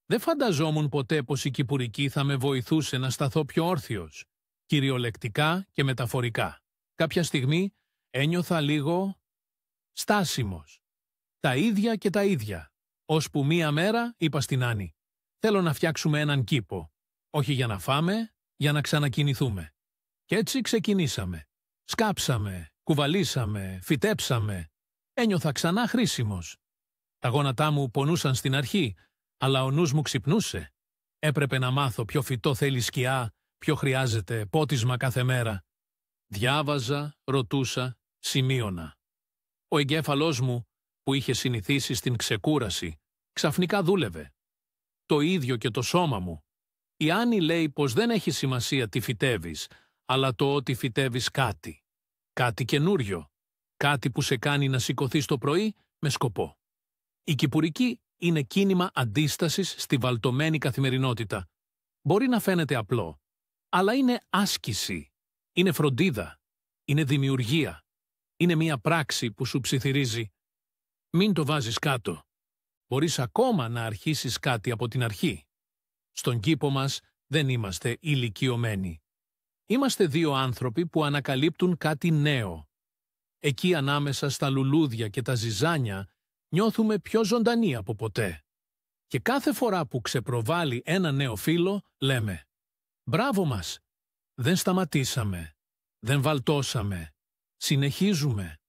Δεν φανταζόμουν ποτέ πως η κυπουρική θα με βοηθούσε να σταθώ πιο όρθιος, κυριολεκτικά και μεταφορικά. Κάποια στιγμή ένιωθα λίγο στάσιμος. Τα ίδια και τα ίδια. Ώσπου μία μέρα είπα στην Άννη: θέλω να φτιάξουμε έναν κήπο. Όχι για να φάμε, για να ξανακινηθούμε. Κι έτσι ξεκινήσαμε. Σκάψαμε, κουβαλήσαμε, φυτέψαμε. Ένιωθα ξανά χρήσιμος. Τα γόνατά μου πονούσαν στην αρχή, αλλά ο νους μου ξυπνούσε. Έπρεπε να μάθω ποιο φυτό θέλει σκιά, ποιο χρειάζεται πότισμα κάθε μέρα. Διάβαζα, ρωτούσα, σημείωνα. Ο εγκέφαλός μου, που είχε συνηθίσει στην ξεκούραση, ξαφνικά δούλευε. Το ίδιο και το σώμα μου. Η Άννη λέει πως δεν έχει σημασία τι φυτεύεις, αλλά το ότι φυτεύεις κάτι. Κάτι καινούριο. Κάτι που σε κάνει να σηκωθείς το πρωί με σκοπό. Η κυπουρική είναι κίνημα αντίστασης στη βαλτωμένη καθημερινότητα. Μπορεί να φαίνεται απλό, αλλά είναι άσκηση, είναι φροντίδα, είναι δημιουργία, είναι μια πράξη που σου ψιθυρίζει. Μην το βάζεις κάτω. Μπορείς ακόμα να αρχίσεις κάτι από την αρχή. Στον κήπο μας δεν είμαστε ηλικιωμένοι. Είμαστε δύο άνθρωποι που ανακαλύπτουν κάτι νέο. Εκεί ανάμεσα στα λουλούδια και τα ζυζάνια νιώθουμε πιο ζωντανοί από ποτέ. Και κάθε φορά που ξεπροβάλλει ένα νέο φύλλο, λέμε: μπράβο μας, δεν σταματήσαμε, δεν βαλτώσαμε, συνεχίζουμε.